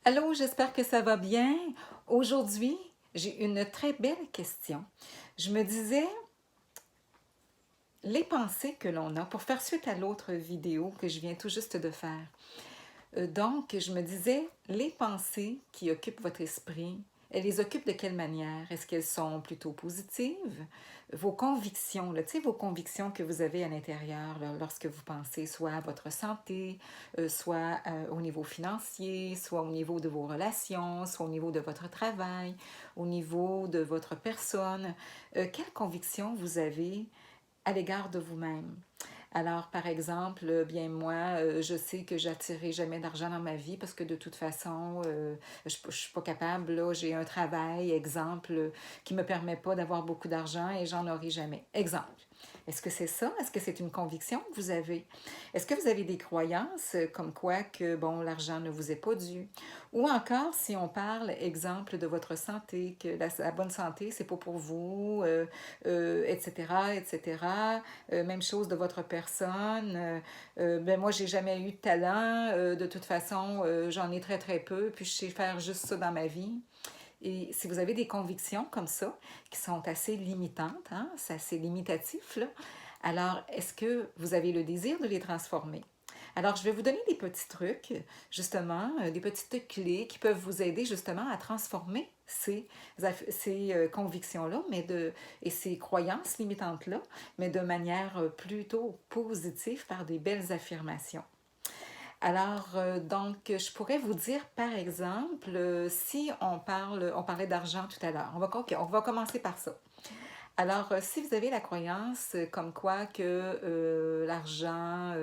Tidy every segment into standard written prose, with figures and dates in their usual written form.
Allô, j'espère que ça va bien. Aujourd'hui, j'ai une très belle question. Je me disais, les pensées que l'on a, pour faire suite à l'autre vidéo que je viens tout juste de faire. Donc, je me disais, les pensées qui occupent votre esprit, elles les occupent de quelle manière? Est-ce qu'elles sont plutôt positives? Vos convictions, là, tu sais, vos convictions que vous avez à l'intérieur là, lorsque vous pensez soit à votre santé, soit au niveau financier, soit au niveau de vos relations, soit au niveau de votre travail, au niveau de votre personne. Quelles convictions vous avez à l'égard de vous-même? Alors, par exemple, bien moi, je sais que j'attirerai jamais d'argent dans ma vie parce que de toute façon, je suis pas capable. Là, j'ai un travail, exemple, qui me permet pas d'avoir beaucoup d'argent et j'en aurai jamais. Exemple. Est-ce que c'est ça? Est-ce que c'est une conviction que vous avez? Est-ce que vous avez des croyances comme quoi que, bon, l'argent ne vous est pas dû? Ou encore, si on parle, exemple, de votre santé, que la bonne santé, c'est pas pour vous, etc., etc. Même chose de votre personne. Ben moi, j'ai jamais eu de talent. De toute façon, j'en ai très, très peu. Puis je sais faire juste ça dans ma vie. Et si vous avez des convictions comme ça, qui sont assez limitantes, hein, c'est assez limitatif, là, alors est-ce que vous avez le désir de les transformer? Alors, je vais vous donner des petits trucs, justement, des petites clés qui peuvent vous aider justement à transformer ces convictions-là et ces croyances limitantes-là, mais de manière plutôt positive par des belles affirmations. Alors, donc, je pourrais vous dire, par exemple, si on parlait d'argent tout à l'heure, on va commencer par ça. Alors, si vous avez la croyance comme quoi que l'argent,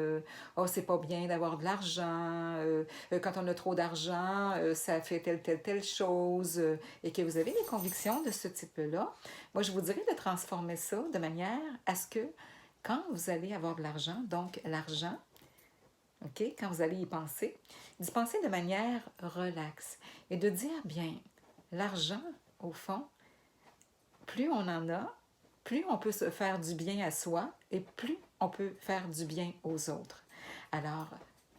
oh, c'est pas bien d'avoir de l'argent, quand on a trop d'argent, ça fait telle chose, et que vous avez des convictions de ce type-là, moi, je vous dirais de transformer ça de manière à ce que quand vous allez avoir de l'argent, donc l'argent, OK, quand vous allez y penser, d'y penser de manière relaxe et de dire, bien, l'argent, au fond, plus on en a, plus on peut se faire du bien à soi et plus on peut faire du bien aux autres. Alors,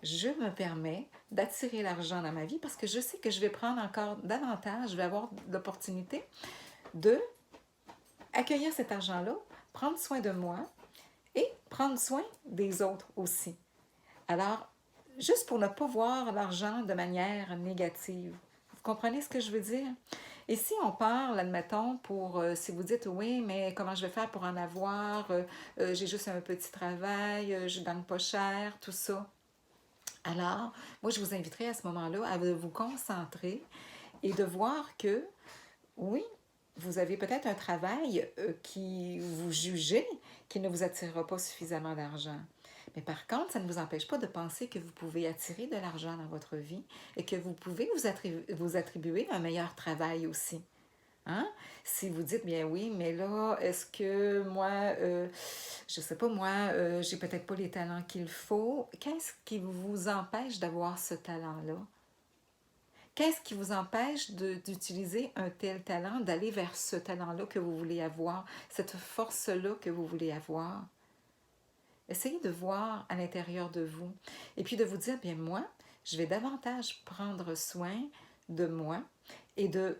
je me permets d'attirer l'argent dans ma vie parce que je sais que je vais prendre encore davantage, je vais avoir l'opportunité de accueillir cet argent-là, prendre soin de moi et prendre soin des autres aussi. Alors, juste pour ne pas voir l'argent de manière négative. Vous comprenez ce que je veux dire? Et si on parle, admettons, si vous dites, oui, mais comment je vais faire pour en avoir, j'ai juste un petit travail, je ne gagne pas cher, tout ça. Alors, moi, je vous inviterai à ce moment-là à vous concentrer et de voir que, oui, vous avez peut-être un travail qui vous jugez, qui ne vous attirera pas suffisamment d'argent. Mais par contre, ça ne vous empêche pas de penser que vous pouvez attirer de l'argent dans votre vie et que vous pouvez vous attribuer un meilleur travail aussi. Hein? Si vous dites, bien oui, mais là, est-ce que moi, je sais pas, moi, j'ai peut-être pas les talents qu'il faut, qu'est-ce qui vous empêche d'avoir ce talent-là? Qu'est-ce qui vous empêche d'utiliser un tel talent, d'aller vers ce talent-là que vous voulez avoir, cette force-là que vous voulez avoir? Essayez de voir à l'intérieur de vous et puis de vous dire, bien moi, je vais davantage prendre soin de moi et du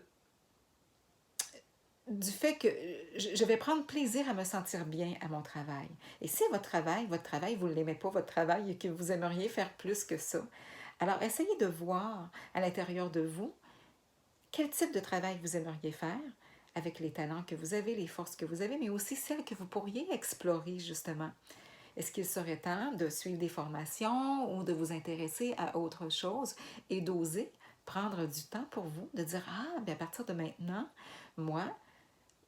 fait que je vais prendre plaisir à me sentir bien à mon travail. Et si votre travail, vous ne l'aimez pas, votre travail, et que vous aimeriez faire plus que ça, alors essayez de voir à l'intérieur de vous quel type de travail vous aimeriez faire avec les talents que vous avez, les forces que vous avez, mais aussi celles que vous pourriez explorer justement. Est-ce qu'il serait temps de suivre des formations ou de vous intéresser à autre chose et d'oser prendre du temps pour vous, de dire, ah, bien à partir de maintenant, moi,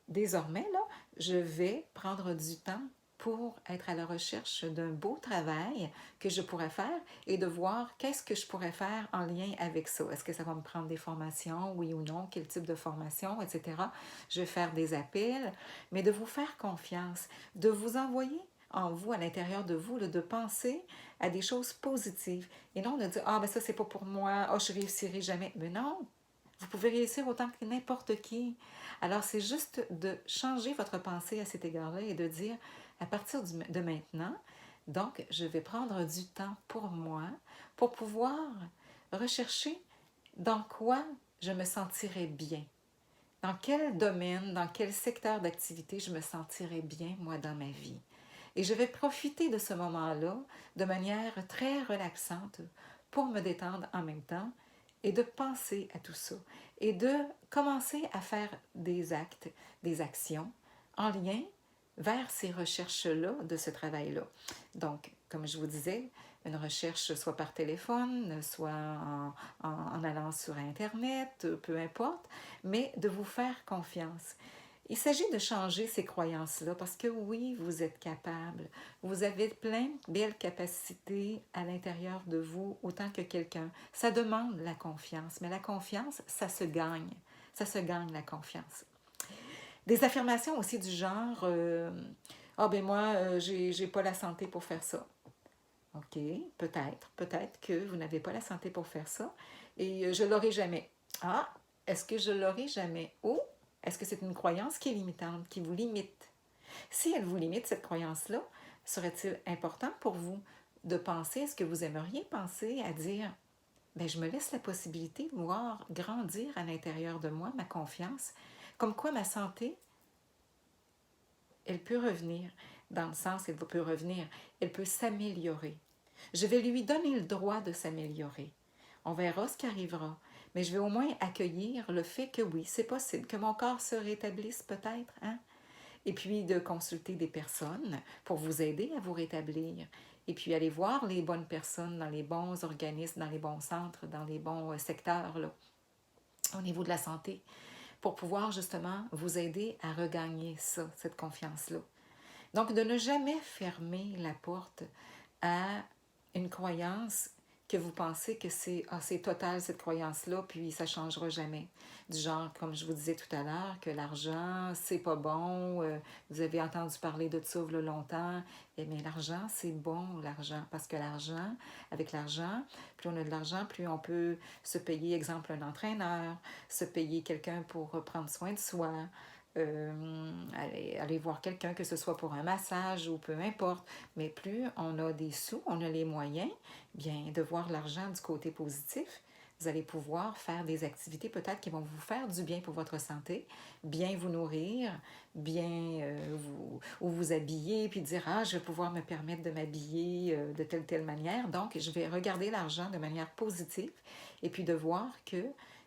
désormais, là, je vais prendre du temps pour être à la recherche d'un beau travail que je pourrais faire et de voir qu'est-ce que je pourrais faire en lien avec ça. Est-ce que ça va me prendre des formations, oui ou non, quel type de formation, etc. Je vais faire des appels, mais de vous faire confiance, de vous envoyer en vous, à l'intérieur de vous, là, de penser à des choses positives et non de dire, ah, ben ça, c'est pas pour moi, ah, je réussirai jamais. Mais non, vous pouvez réussir autant que n'importe qui. Alors, c'est juste de changer votre pensée à cet égard-là et de dire, à partir de maintenant, donc, je vais prendre du temps pour moi, pour pouvoir rechercher dans quoi je me sentirais bien? Dans quel domaine, dans quel secteur d'activité je me sentirais bien, moi, dans ma vie? Et je vais profiter de ce moment-là de manière très relaxante pour me détendre en même temps et de penser à tout ça et de commencer à faire des actes, des actions en lien vers ces recherches-là, de ce travail-là. Donc, comme je vous disais, une recherche soit par téléphone, soit en allant sur Internet, peu importe, mais de vous faire confiance. Il s'agit de changer ces croyances-là parce que oui, vous êtes capable. Vous avez plein de belles capacités à l'intérieur de vous, autant que quelqu'un. Ça demande la confiance, mais la confiance, ça se gagne. Ça se gagne, la confiance. Des affirmations aussi du genre ah ben moi, j'ai pas la santé pour faire ça. OK, peut-être que vous n'avez pas la santé pour faire ça et je l'aurai jamais. Ah, est-ce que je l'aurai jamais? Ou est-ce que c'est une croyance qui est limitante, qui vous limite? Si elle vous limite, cette croyance-là, serait-il important pour vous de penser, est-ce que vous aimeriez penser à dire, ben, je me laisse la possibilité de voir grandir à l'intérieur de moi ma confiance, comme quoi ma santé, elle peut revenir, dans le sens, elle peut revenir, elle peut s'améliorer. Je vais lui donner le droit de s'améliorer. On verra ce qui arrivera, mais je vais au moins accueillir le fait que oui, c'est possible, que mon corps se rétablisse peut-être, hein? Et puis de consulter des personnes pour vous aider à vous rétablir. Et puis aller voir les bonnes personnes dans les bons organismes, dans les bons centres, dans les bons secteurs là, au niveau de la santé, pour pouvoir justement vous aider à regagner ça, cette confiance-là. Donc, de ne jamais fermer la porte à une croyance que vous pensez que c'est total cette croyance-là, puis ça ne changera jamais. Du genre, comme je vous disais tout à l'heure, que l'argent, c'est pas bon, vous avez entendu parler de ça il y a longtemps, eh bien l'argent, c'est bon, l'argent, parce que l'argent, avec l'argent, plus on a de l'argent, plus on peut se payer, exemple, un entraîneur, se payer quelqu'un pour prendre soin de soi, aller voir quelqu'un, que ce soit pour un massage ou peu importe. Mais plus on a des sous, on a les moyens, bien de voir l'argent du côté positif, vous allez pouvoir faire des activités peut-être qui vont vous faire du bien pour votre santé, bien vous nourrir, bien vous habiller, puis dire, ah, je vais pouvoir me permettre de m'habiller de telle manière. Donc, je vais regarder l'argent de manière positive et puis de voir que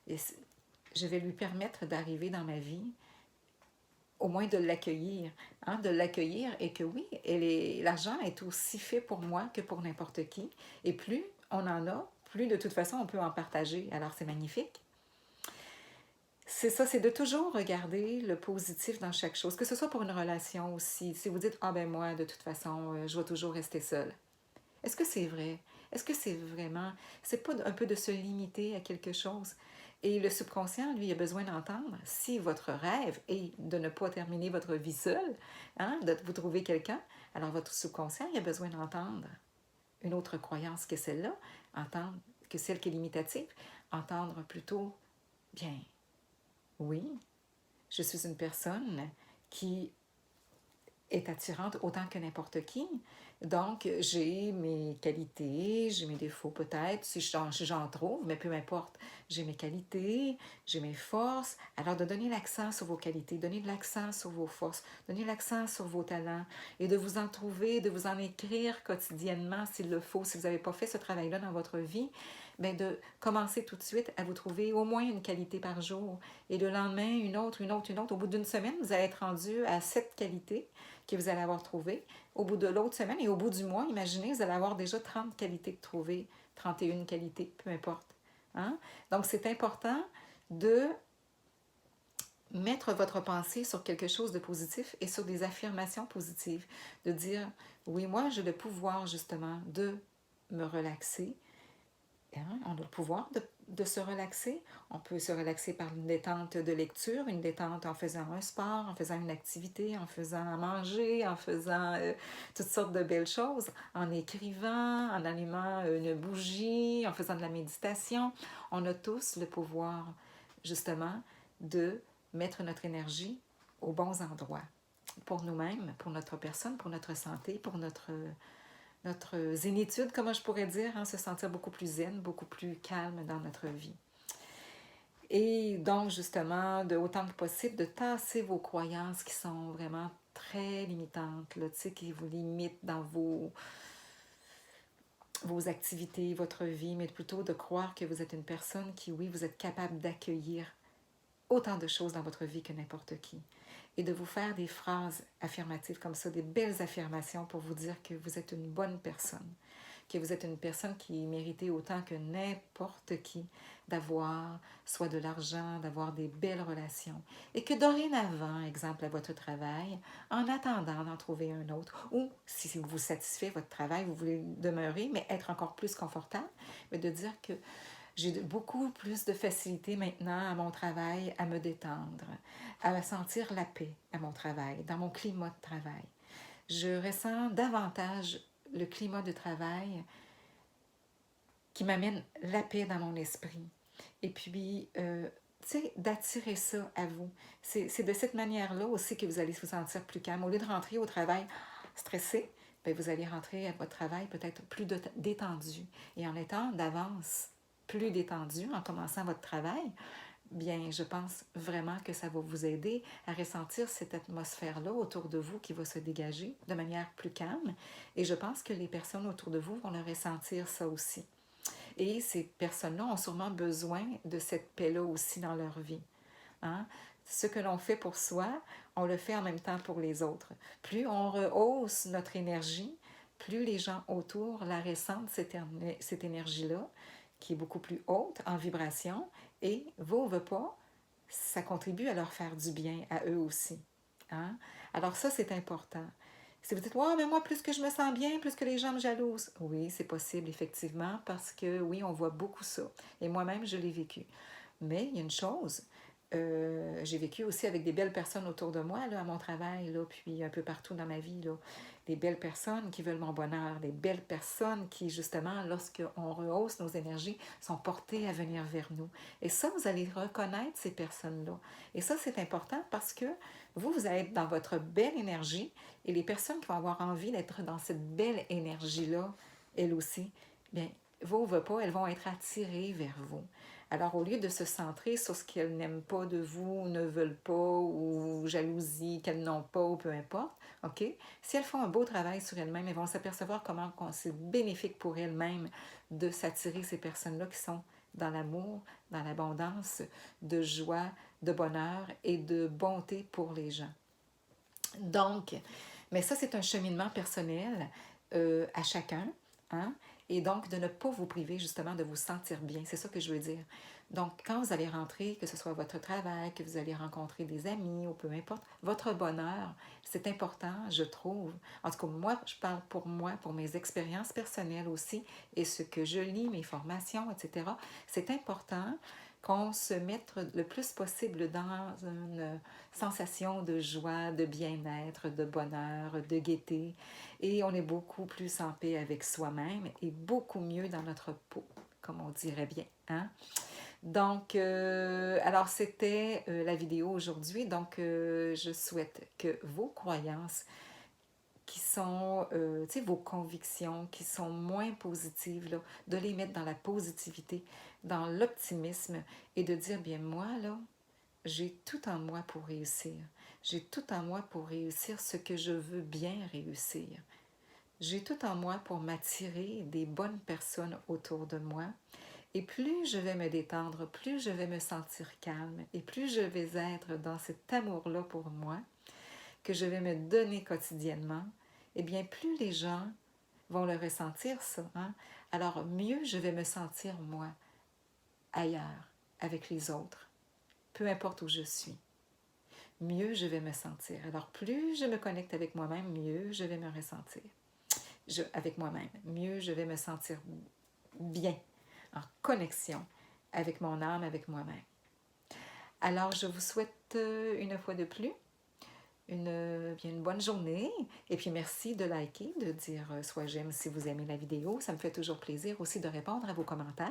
je vais lui permettre d'arriver dans ma vie au moins de l'accueillir et que oui, l'argent est aussi fait pour moi que pour n'importe qui. Et plus on en a, plus de toute façon on peut en partager. Alors c'est magnifique. C'est ça, c'est de toujours regarder le positif dans chaque chose, que ce soit pour une relation aussi. Si vous dites, ah ben moi, de toute façon, je vais toujours rester seule. Est-ce que c'est vrai? Est-ce que c'est vraiment... C'est pas un peu de se limiter à quelque chose? Et le subconscient, lui, a besoin d'entendre si votre rêve est de ne pas terminer votre vie seule, hein, de vous trouver quelqu'un, alors votre subconscient, il a besoin d'entendre une autre croyance que celle-là, entendre que celle qui est limitative, entendre plutôt, bien, oui, je suis une personne qui est attirante autant que n'importe qui. Donc, j'ai mes qualités, j'ai mes défauts peut-être, si j'en trouve, mais peu importe. J'ai mes qualités, j'ai mes forces. Alors, de donner l'accent sur vos qualités, donner de l'accent sur vos forces, donner l'accent sur vos talents et de vous en trouver, de vous en écrire quotidiennement s'il le faut. Si vous n'avez pas fait ce travail-là dans votre vie, bien de commencer tout de suite à vous trouver au moins une qualité par jour. Et le lendemain, une autre, une autre, une autre. Au bout d'une semaine, vous allez être rendu à 7 qualités que vous allez avoir trouvées. Au bout de l'autre semaine et au bout du mois, imaginez, vous allez avoir déjà 30 qualités de trouvées, 31 qualités, peu importe. Hein? Donc, c'est important de mettre votre pensée sur quelque chose de positif et sur des affirmations positives. De dire, oui, moi, j'ai le pouvoir justement de me relaxer. Hein? On a le pouvoir de se relaxer. On peut se relaxer par une détente de lecture, une détente en faisant un sport, en faisant une activité, en faisant à manger, en faisant toutes sortes de belles choses, en écrivant, en allumant une bougie, en faisant de la méditation. On a tous le pouvoir, justement, de mettre notre énergie aux bons endroits pour nous-mêmes, pour notre personne, pour notre santé, pour notre zénitude, comment je pourrais dire, hein, se sentir beaucoup plus zen, beaucoup plus calme dans notre vie. Et donc, justement, de autant que possible, de tasser vos croyances qui sont vraiment très limitantes, là, tu sais, qui vous limitent dans vos activités, votre vie, mais plutôt de croire que vous êtes une personne qui, oui, vous êtes capable d'accueillir autant de choses dans votre vie que n'importe qui. Et de vous faire des phrases affirmatives comme ça, des belles affirmations pour vous dire que vous êtes une bonne personne, que vous êtes une personne qui méritait autant que n'importe qui d'avoir soit de l'argent, d'avoir des belles relations. Et que dorénavant, exemple à votre travail, en attendant d'en trouver un autre, ou si vous satisfait votre travail, vous voulez demeurer, mais être encore plus confortable, mais de dire que j'ai beaucoup plus de facilité maintenant à mon travail à me détendre, à sentir la paix à mon travail, dans mon climat de travail. Je ressens davantage le climat de travail qui m'amène la paix dans mon esprit. Et puis, tu sais, d'attirer ça à vous. C'est de cette manière-là aussi que vous allez vous sentir plus calme. Au lieu de rentrer au travail stressé, bien, vous allez rentrer à votre travail peut-être plus détendu. Et en étant d'avance plus détendu, en commençant votre travail, bien, je pense vraiment que ça va vous aider à ressentir cette atmosphère-là autour de vous qui va se dégager de manière plus calme. Et je pense que les personnes autour de vous vont le ressentir ça aussi. Et ces personnes-là ont sûrement besoin de cette paix-là aussi dans leur vie. Hein? Ce que l'on fait pour soi, on le fait en même temps pour les autres. Plus on rehausse notre énergie, plus les gens autour la ressentent, cette énergie-là, qui est beaucoup plus haute en vibration, et veut pas, ça contribue à leur faire du bien à eux aussi. Hein? Alors ça, c'est important. Si vous dites, ouais, mais moi, plus que je me sens bien, plus que les gens me jalousent. Oui, c'est possible, effectivement, parce que oui, on voit beaucoup ça. Et moi-même, je l'ai vécu. Mais il y a une chose, j'ai vécu aussi avec des belles personnes autour de moi, là, à mon travail, là, puis un peu partout dans ma vie, là. Des belles personnes qui veulent mon bonheur, des belles personnes qui, justement, lorsqu'on rehausse nos énergies, sont portées à venir vers nous. Et ça, vous allez reconnaître ces personnes-là. Et ça, c'est important parce que vous allez être dans votre belle énergie et les personnes qui vont avoir envie d'être dans cette belle énergie-là, elles aussi, bien, vous, pas, elles vont être attirées vers vous. Alors, au lieu de se centrer sur ce qu'elles n'aiment pas de vous, ne veulent pas, ou jalousie qu'elles n'ont pas, ou peu importe, OK? Si elles font un beau travail sur elles-mêmes, elles vont s'apercevoir comment c'est bénéfique pour elles-mêmes de s'attirer ces personnes-là qui sont dans l'amour, dans l'abondance, de joie, de bonheur et de bonté pour les gens. Donc, mais ça, c'est un cheminement personnel à chacun, hein? Et donc, de ne pas vous priver justement de vous sentir bien. C'est ça que je veux dire. Donc, quand vous allez rentrer, que ce soit votre travail, que vous allez rencontrer des amis ou peu importe, votre bonheur, c'est important, je trouve. En tout cas, moi, je parle pour moi, pour mes expériences personnelles aussi, et ce que je lis, mes formations, etc. C'est important qu'on se mette le plus possible dans une sensation de joie, de bien-être, de bonheur, de gaieté. Et on est beaucoup plus en paix avec soi-même et beaucoup mieux dans notre peau, comme on dirait bien. Hein? Donc, alors c'était la vidéo aujourd'hui. Donc, je souhaite que vos croyances qui sont, tu sais, vos convictions qui sont moins positives, là, de les mettre dans la positivité, dans l'optimisme et de dire, bien moi, là, j'ai tout en moi pour réussir. J'ai tout en moi pour réussir ce que je veux bien réussir. J'ai tout en moi pour m'attirer des bonnes personnes autour de moi. Et plus je vais me détendre, plus je vais me sentir calme et plus je vais être dans cet amour-là pour moi, que je vais me donner quotidiennement, eh bien, plus les gens vont le ressentir, ça. Hein? Alors, mieux je vais me sentir, moi, ailleurs, avec les autres, peu importe où je suis. Mieux je vais me sentir. Alors, plus je me connecte avec moi-même, mieux je vais me ressentir avec moi-même. Mieux je vais me sentir bien, en connexion avec mon âme, avec moi-même. Alors, je vous souhaite une fois de plus une bonne journée. Et puis, merci de liker, de dire soit j'aime si vous aimez la vidéo. Ça me fait toujours plaisir aussi de répondre à vos commentaires.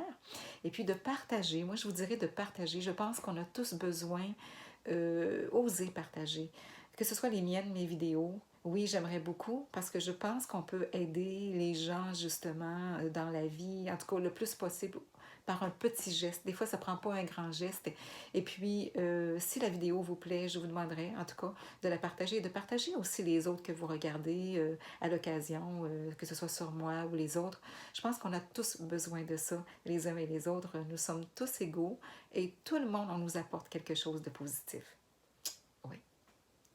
Et puis, de partager. Moi, je vous dirais de partager. Je pense qu'on a tous besoin oser partager. Que ce soit les miennes, mes vidéos. Oui, j'aimerais beaucoup parce que je pense qu'on peut aider les gens justement dans la vie, en tout cas le plus possible par un petit geste. Des fois, ça ne prend pas un grand geste. Et puis, si la vidéo vous plaît, je vous demanderai, en tout cas, de la partager et de partager aussi les autres que vous regardez à l'occasion, que ce soit sur moi ou les autres. Je pense qu'on a tous besoin de ça, les uns et les autres. Nous sommes tous égaux et tout le monde, on nous apporte quelque chose de positif. Oui.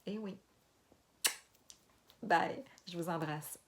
Et oui. Bye. Je vous embrasse.